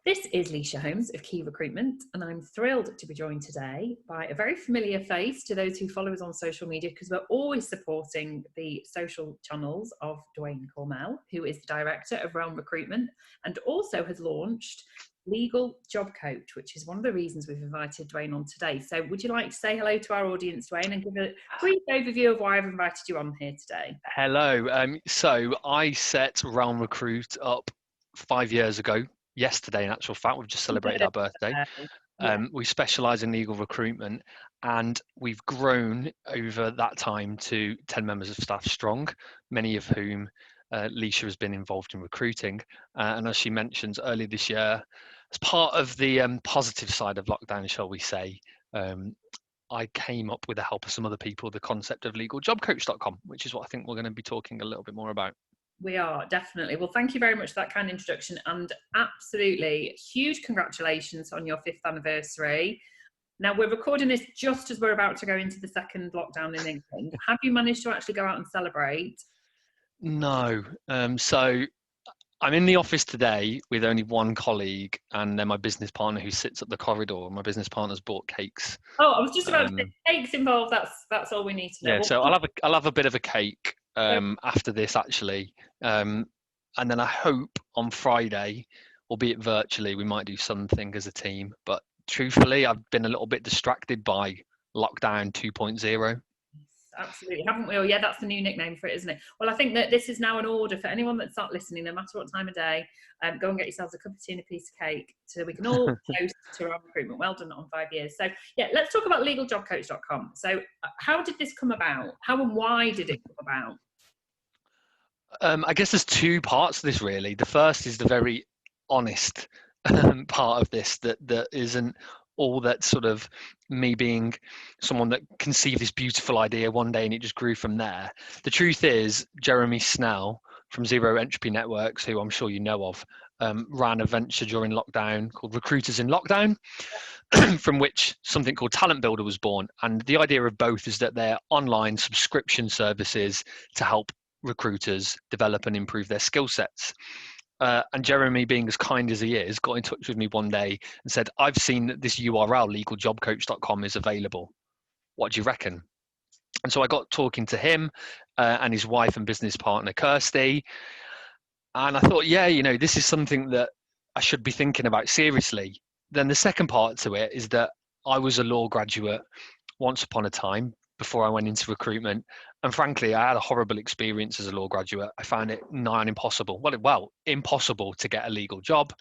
This is Leisha Holmes of Key Recruitment, and I'm thrilled to be joined today by a very familiar face to those who follow us on social media, because we're always supporting the social channels of Duane Cormell, who is the director of Realm Recruitment and also has launched Legal Job Coach, which is one of the reasons we've invited Duane on today. So would you like to say hello to our audience, Duane, and give a brief overview of why I've invited you on here today? Hello. So I set Realm Recruit up 5 years ago. Yesterday, in actual fact, we've just celebrated our birthday. We specialise in legal recruitment, and we've grown over that time to 10 members of staff strong, many of whom Leisha has been involved in recruiting. And as she mentions, earlier this year, as part of the positive side of lockdown, shall we say, I came up with the help of some other people, the concept of LegalJobCoachcom, which is what I think we're going to be talking a little bit more about. We are, definitely. Well, thank you very much for that kind introduction, and absolutely huge congratulations on your 5th anniversary. Now, we're recording this just as we're about to go into the second lockdown in England. Have you managed to actually go out and celebrate? No. So I'm in the office today with only one colleague and then my business partner who sits up the corridor. My business partner's bought cakes. Oh, I was just about to say cakes involved. That's all we need to know. Yeah, so I'll have a bit of a cake after this actually, and then I hope on Friday, albeit virtually, we might do something as a team. But truthfully, I've been a little bit distracted by lockdown 2.0. Absolutely, haven't we? Oh, yeah, that's the new nickname for it, isn't it? Well, I think that this is now an order for anyone that's not listening, no matter what time of day. Go and get yourselves a cup of tea and a piece of cake so we can all toast to our recruitment. Well done on 5 years. So, yeah, let's talk about LegalJobCoach.com. So, how did this come about? How and why did it come about? I guess there's two parts to this really. The first is the very honest part of this that isn't all that sort of me being someone that conceived this beautiful idea one day and it just grew from there. The truth is, Jeremy Snell from Zero Entropy Networks, who I'm sure you know of, ran a venture during lockdown called Recruiters in Lockdown, from which something called Talent Builder was born. And the idea of both is that they're online subscription services to help recruiters develop and improve their skill sets. And Jeremy, being as kind as he is, got in touch with me one day and said, I've seen that this URL, LegalJobCoach.com, is available. What do you reckon? And so I got talking to him and his wife and business partner, Kirsty. And I thought, yeah, this is something that I should be thinking about seriously. Then the second part to it is that I was a law graduate once upon a time before I went into recruitment. And frankly, I had a horrible experience as a law graduate. I found it nigh on impossible. Well, impossible to get a legal job.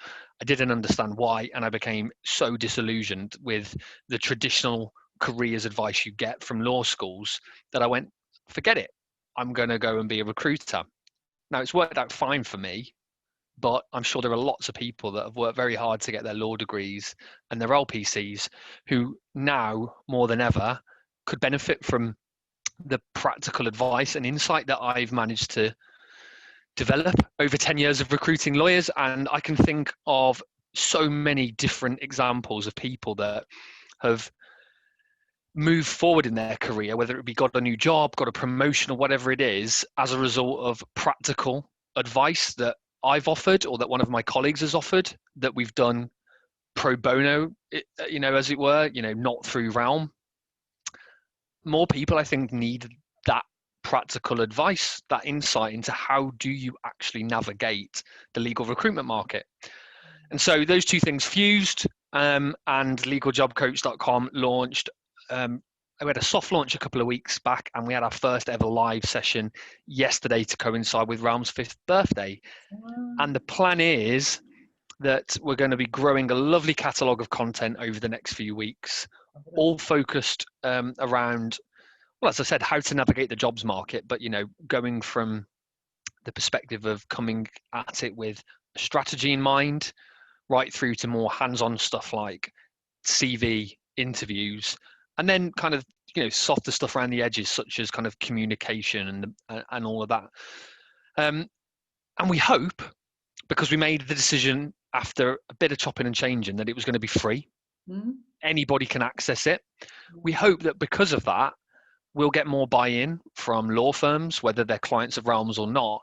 I didn't understand why. And I became so disillusioned with the traditional careers advice you get from law schools that I went, forget it. I'm going to go and be a recruiter. Now, it's worked out fine for me, but I'm sure there are lots of people that have worked very hard to get their law degrees and their LPCs who now, more than ever, could benefit from the practical advice and insight that I've managed to develop over 10 years of recruiting lawyers. And I can think of so many different examples of people that have moved forward in their career, whether it be got a new job, got a promotion, or whatever it is, as a result of practical advice that I've offered or that one of my colleagues has offered, that we've done pro bono, as it were, not through Realm. More people, I think, need that practical advice, that insight into how do you actually navigate the legal recruitment market. And so those two things fused, and LegalJobCoach.com launched. We had a soft launch a couple of weeks back, and we had our first ever live session yesterday to coincide with Realm's 5th birthday. And the plan is that we're going to be growing a lovely catalogue of content over the next few weeks, all focused around, well, as I said, how to navigate the jobs market, but, going from the perspective of coming at it with a strategy in mind, right through to more hands-on stuff like CV interviews, and then kind of, softer stuff around the edges, such as kind of communication and all of that. And we hope, because we made the decision after a bit of chopping and changing, that it was going to be free. Mm-hmm. Anybody can access it. We hope that because of that, we'll get more buy-in from law firms, whether they're clients of Realms or not,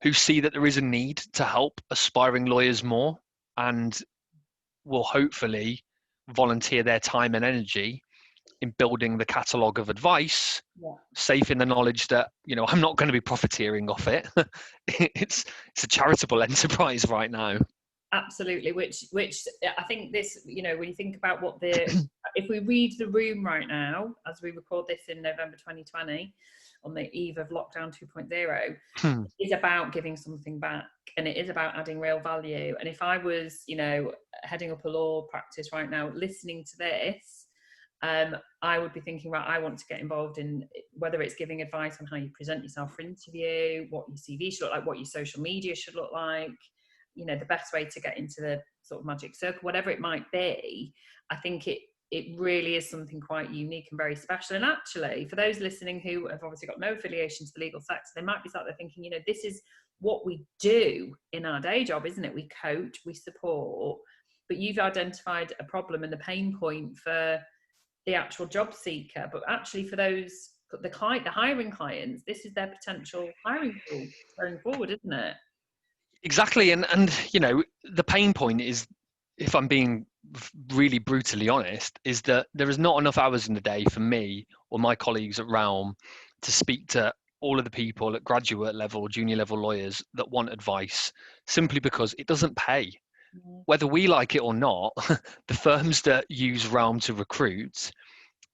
who see that there is a need to help aspiring lawyers more and will hopefully volunteer their time and energy in building the catalogue of advice, safe in the knowledge that, you know, I'm not going to be profiteering off it. It's a charitable enterprise right now. Absolutely, which I think this, you know, when you think about what if we read the room right now, as we record this in November 2020, on the eve of lockdown 2.0, is about giving something back, and it is about adding real value. And if I was, you know, heading up a law practice right now, listening to this, I would be thinking, right, I want to get involved in whether it's giving advice on how you present yourself for interview, what your CV should look like, what your social media should look like, you know, the best way to get into the sort of magic circle, whatever it might be. I think it really is something quite unique and very special. And actually, for those listening who have obviously got no affiliation to the legal sector, they might be sat there thinking, you know, this is what we do in our day job, isn't it? We coach, we support, but you've identified a problem and the pain point for the actual job seeker. But actually for those, the hiring clients, this is their potential hiring pool going forward, isn't it? Exactly. And you know, the pain point is, if I'm being really brutally honest, is that there is not enough hours in the day for me or my colleagues at Realm to speak to all of the people at graduate level, junior level lawyers that want advice, simply because it doesn't pay. Whether we like it or not, the firms that use Realm to recruit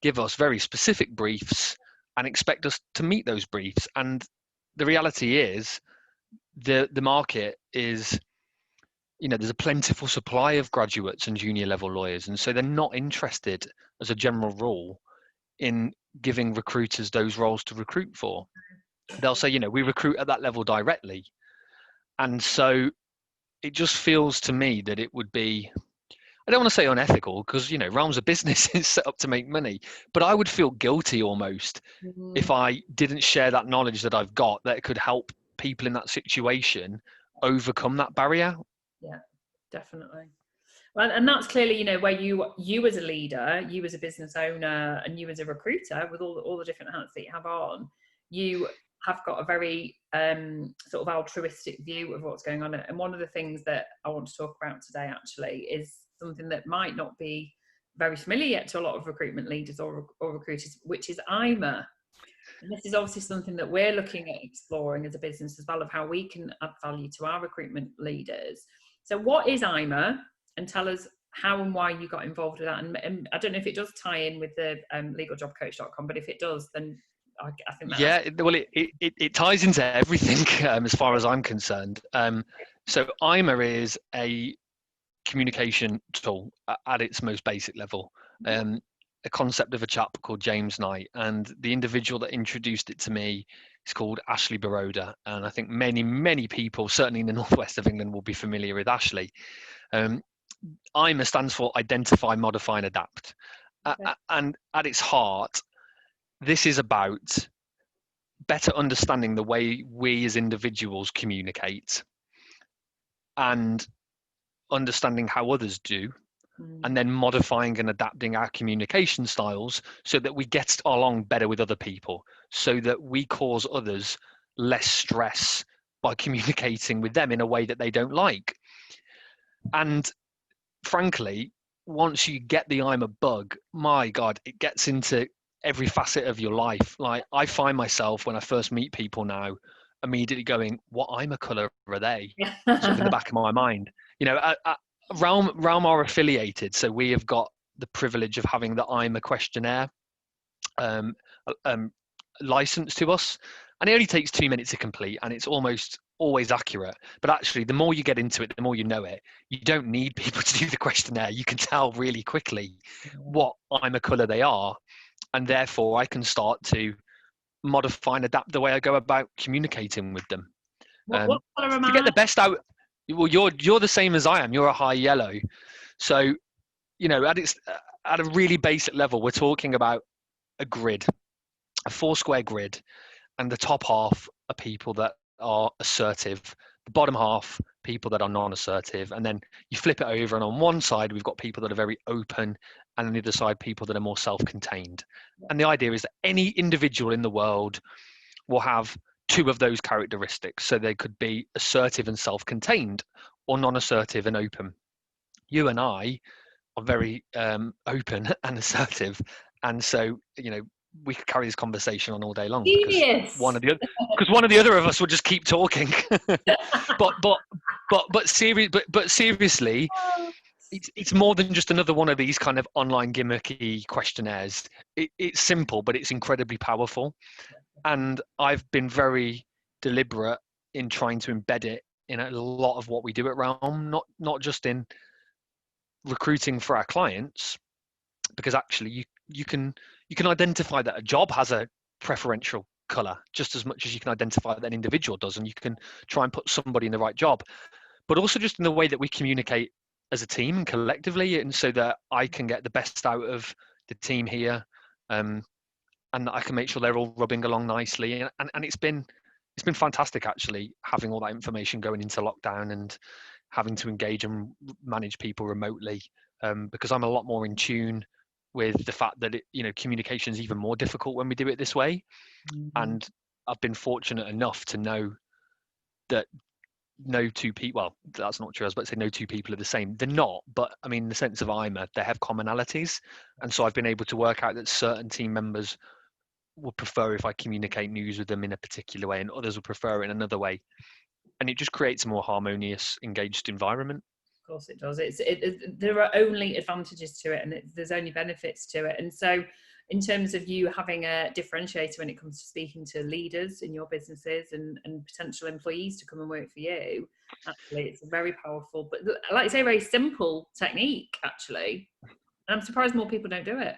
give us very specific briefs and expect us to meet those briefs. And the reality is, the market is, you know, there's a plentiful supply of graduates and junior level lawyers, and so they're not interested, as a general rule, in giving recruiters those roles to recruit for. They'll say, you know, we recruit at that level directly. And so it just feels to me that it would be, I don't want to say unethical, because, you know, Realm's a business, it's set up to make money, but I would feel guilty almost if I didn't share that knowledge that I've got that could help people in that situation overcome that barrier. Yeah, definitely. Well, and that's clearly, you know, where you as a leader, you as a business owner, and you as a recruiter, with all the different hats that you have on, you have got a very sort of altruistic view of what's going on. And one of the things that I want to talk about today actually is something that might not be very familiar yet to a lot of recruitment leaders or recruiters, which is IMA. And this is obviously something that we're looking at exploring as a business as well, of how we can add value to our recruitment leaders. So what is IMA? And tell us how and why you got involved with that. And I don't know if it does tie in with the LegalJobCoach.com, but if it does, then I think that's... Yeah, well, it ties into everything as far as I'm concerned. So IMA is a communication tool at its most basic level. A concept of a chap called James Knight, and the individual that introduced it to me is called Ashley Baroda. And I think many people, certainly in the northwest of England, will be familiar with Ashley. IMA stands for Identify, Modify and Adapt. Okay. And at its heart, this is about better understanding the way we as individuals communicate and understanding how others do, and then modifying and adapting our communication styles so that we get along better with other people, so that we cause others less stress by communicating with them in a way that they don't like. And frankly, once you get the I'm a bug, my God, it gets into every facet of your life. Like, I find myself, when I first meet people now, immediately going, what I'm a colour are they? Sort of in the back of my mind. You know, Realm are affiliated, so we have got the privilege of having the I'm a questionnaire license to us, and it only takes 2 minutes to complete, and it's almost always accurate. But actually, the more you get into it, the more you know it. You don't need people to do the questionnaire. You can tell really quickly what I'm a colour they are, and therefore I can start to modify and adapt the way I go about communicating with them. What colour am I? To get the best out. Well, you're the same as I am. You're a high yellow. So, you know, at a really basic level, we're talking about a grid, a 4-square grid, and the top half are people that are assertive, the bottom half people that are non-assertive, and then you flip it over, and on one side we've got people that are very open, and on the other side people that are more self-contained. And the idea is that any individual in the world will have 2 of those characteristics. So they could be assertive and self-contained, or non-assertive and open. you and I are very open and assertive, and so we could carry this conversation on all day long because Genius. one of the other of us would just keep talking. but seriously, it's more than just another one of these kind of online gimmicky questionnaires. It's simple, but it's incredibly powerful, and I've been very deliberate in trying to embed it in a lot of what we do at Realm, not just in recruiting for our clients, because actually you can identify that a job has a preferential color just as much as you can identify that an individual does, and you can try and put somebody in the right job, but also just in the way that we communicate as a team and collectively, and so that I can get the best out of the team here, and that I can make sure they're all rubbing along nicely, and it's been fantastic actually having all that information going into lockdown and having to engage and manage people remotely, because I'm a lot more in tune with the fact that communication is even more difficult when we do it this way. And I've been fortunate enough to know that no two people, well, that's not true, I was about to say no two people are the same. They're not, but I mean, in the sense of IMA, they have commonalities. And so I've been able to work out that certain team members would prefer if I communicate news with them in a particular way, and others would prefer it in another way. And it just creates a more harmonious, engaged environment. Of course it does. There are only advantages to it, and there's only benefits to it. And so in terms of you having a differentiator when it comes to speaking to leaders in your businesses and potential employees to come and work for you, actually it's a very powerful, but like I say, very simple technique actually. And I'm surprised more people don't do it.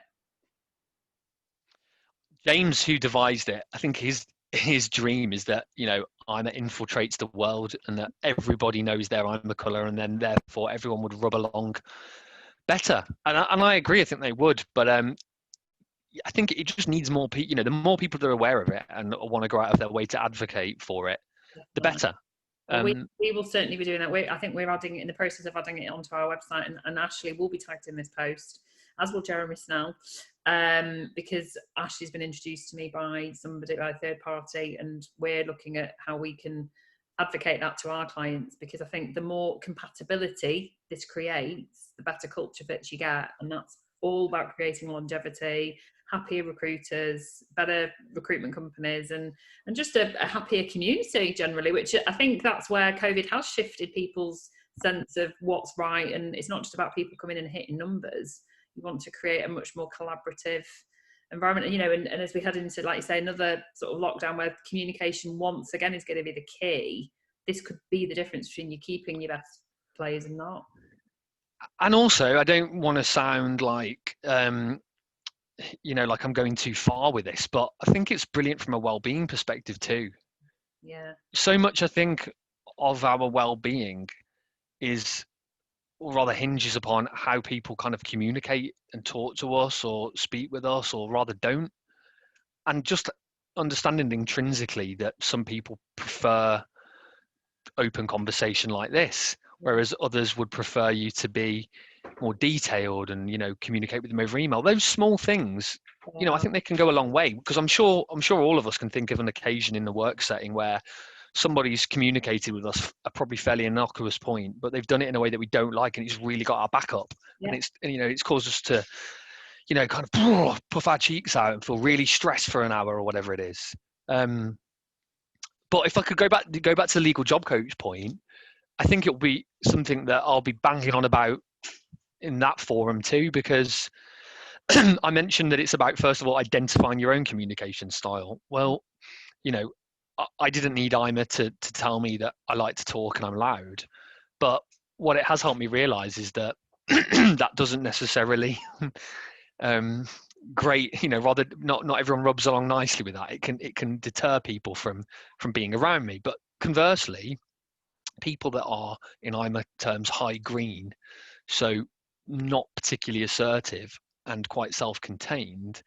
James, who devised it, I think his dream is that IMA infiltrates the world and that everybody knows their IMA colour, and then therefore everyone would rub along better. And I agree, I think they would, but I think it just needs more people. The more people that are aware of it and want to go out of their way to advocate for it, the better. Well, we will certainly be doing that. I think we're adding it, in the process of adding it onto our website, and Ashley will be tagged in this post, as will Jeremy Snell, because Ashley's been introduced to me by somebody, by a third party, and we're looking at how we can advocate that to our clients, because I think the more compatibility this creates, the better culture fits you get, and that's all about creating longevity, happier recruiters, better recruitment companies, and just a happier community generally, which I think that's where COVID has shifted people's sense of what's right. And it's not just about people coming in and hitting numbers. You want to create a much more collaborative environment, and as we head into, like you say, another sort of lockdown where communication once again is going to be the key, this could be the difference between you keeping your best players and not. And also, I don't want to sound like like I'm going too far with this, but I think it's brilliant from a well-being perspective too. Yeah. So much, I think, of our well-being is, or rather hinges upon how people kind of communicate and talk to us or speak with us, or rather don't. And just understanding intrinsically that some people prefer open conversation like this, whereas others would prefer you to be more detailed and communicate with them over email. Those small things, I think they can go a long way, because I'm sure all of us can think of an occasion in the work setting where somebody's communicated with us a probably fairly innocuous point, but they've done it in a way that we don't like, and it's really got our back up. And it's caused us to kind of puff our cheeks out and feel really stressed for an hour or whatever it is. But if I could go back to the legal job coach point, I think it'll be something that I'll be banging on about in that forum too, because I mentioned that it's about, first of all, identifying your own communication style. Well, I didn't need IMA to tell me that I like to talk and I'm loud, but what it has helped me realize is that that doesn't necessarily great, rather not everyone rubs along nicely with that. It can deter people from being around me. But conversely, people that are, in IMA terms, high green, so not particularly assertive and quite self-contained,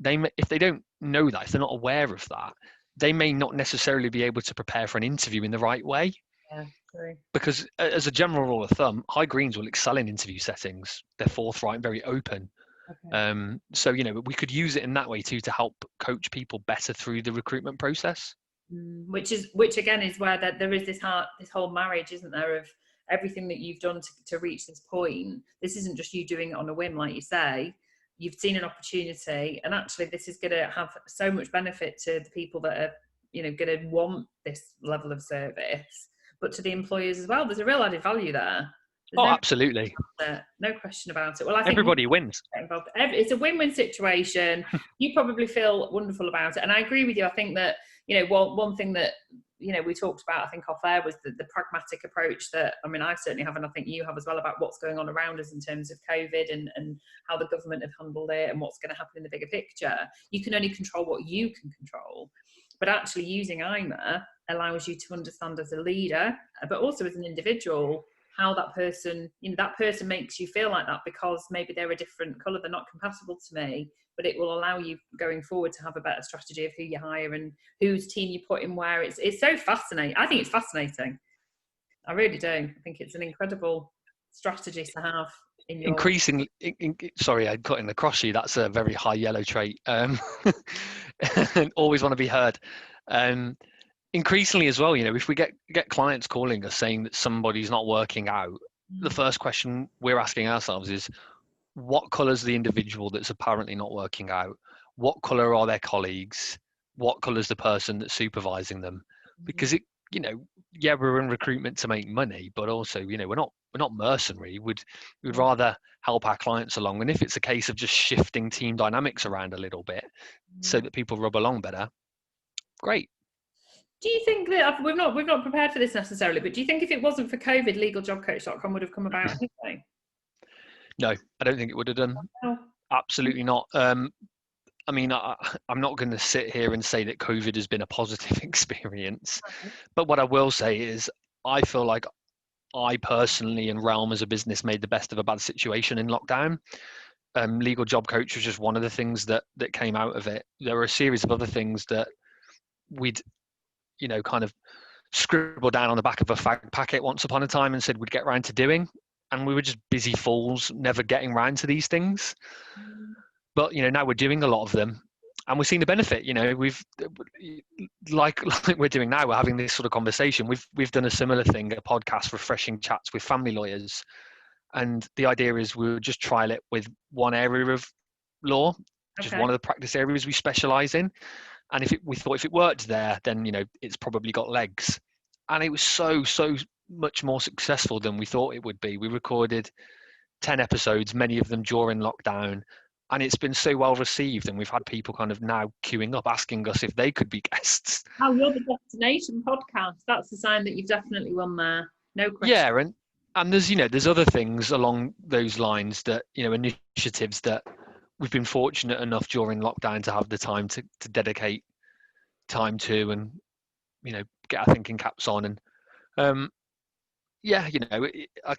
if they don't know that, if they're not aware of that, they may not necessarily be able to prepare for an interview in the right way. Yeah, true. Because as a general rule of thumb, high greens will excel in interview settings. They're forthright and very open. Okay. So we could use it in that way too, to help coach people better through the recruitment process. Which again is where there is this whole marriage, isn't there, of everything that you've done to reach this point. This isn't just you doing it on a whim, like you say. You've seen an opportunity, and actually this is going to have so much benefit to the people that are, going to want this level of service, but to the employers as well. There's a real added value there. There's Absolutely. No question about it. Well, I think everybody wins. It's a win-win situation. You probably feel wonderful about it, and I agree with you. I think that one thing that we talked about, I think off air, was the pragmatic approach that, I certainly have, and I think you have as well, about what's going on around us in terms of COVID and how the government have handled it and what's going to happen in the bigger picture. You can only control what you can control, but actually using IMA allows you to understand as a leader, but also as an individual, how that person makes you feel like that, because maybe they're a different colour, they're not compatible to me, but it will allow you going forward to have a better strategy of who you hire and whose team you put in where. It's so fascinating. I think it's fascinating. I really do. I think it's an incredible strategy to have in your... Increasingly, sorry, I cut in across you. That's a very high yellow trait. Always want to be heard. Increasingly as well, if we get clients calling us saying that somebody's not working out, the first question we're asking ourselves is, what colour's the individual that's apparently not working out? What colour are their colleagues? What colour's the person that's supervising them? Because we're in recruitment to make money, but also, we're not mercenary. We'd rather help our clients along. And if it's a case of just shifting team dynamics around a little bit so that people rub along better, great. Do you think that we've not prepared for this necessarily, but do you think if it wasn't for COVID, LegalJobCoach.com would have come about anyway? No, I don't think it would have done. No. Absolutely not. I'm not going to sit here and say that COVID has been a positive experience, but what I will say is I feel like I personally and Realm as a business made the best of a bad situation in lockdown. Legal Job Coach was just one of the things that came out of it. There were a series of other things that we'd kind of scribbled down on the back of a fag packet once upon a time and said we'd get around to doing, and we were just busy fools never getting around to these things. But now we're doing a lot of them and we're seeing the benefit. We've like we're doing now, we're having this sort of conversation. We've done a similar thing, a podcast, Refreshing Chats with Family Lawyers, and the idea is we'll just trial it with one area of law, which is one of the practice areas we specialize in. And we thought if it worked there, then it's probably got legs. And it was so much more successful than we thought it would be. We recorded 10 episodes, many of them during lockdown, and it's been so well received. And we've had people kind of now queuing up, asking us if they could be guests. Oh, you're the destination podcast. That's a sign that you've definitely won there. No question. Yeah, and there's other things along those lines that initiatives that we've been fortunate enough during lockdown to have the time to dedicate time to, and get our thinking caps on. And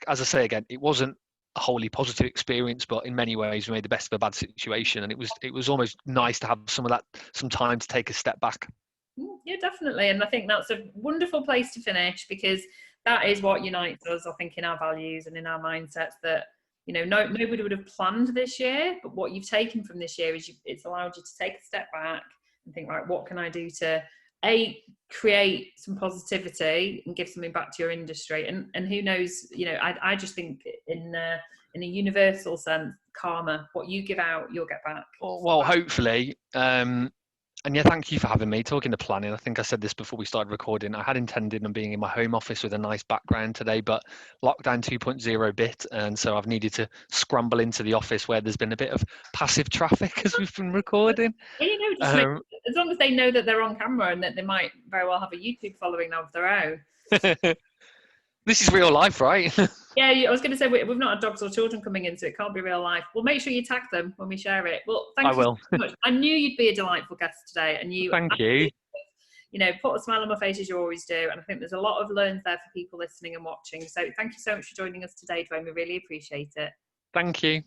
as I say again, it wasn't a wholly positive experience, but in many ways we made the best of a bad situation, and it was almost nice to have some time to take a step back. Yeah, definitely. And I think that's a wonderful place to finish, because that is what unites us, I think, in our values and in our mindsets, that nobody would have planned this year, but what you've taken from this year is it's allowed you to take a step back and think, right, what can I do to create some positivity and give something back to your industry? And who knows, I just think in a universal sense, karma, what you give out, you'll get back. Well, hopefully. And yeah, thank you for having me. Talking to planning, I think I said this before we started recording, I had intended on being in my home office with a nice background today, but lockdown 2.0 bit, and so I've needed to scramble into the office where there's been a bit of passive traffic as we've been recording. Well, as long as they know that they're on camera and that they might very well have a YouTube following of their own. This is real life, right? Yeah, I was going to say we've not had dogs or children coming in, so it can't be real life. Well, make sure you tag them when we share it. Well, thank you so much. I knew you'd be a delightful guest today, and thank you. Put a smile on my face as you always do, and I think there's a lot of learns there for people listening and watching. So thank you so much for joining us today, Duane. We really appreciate it. Thank you.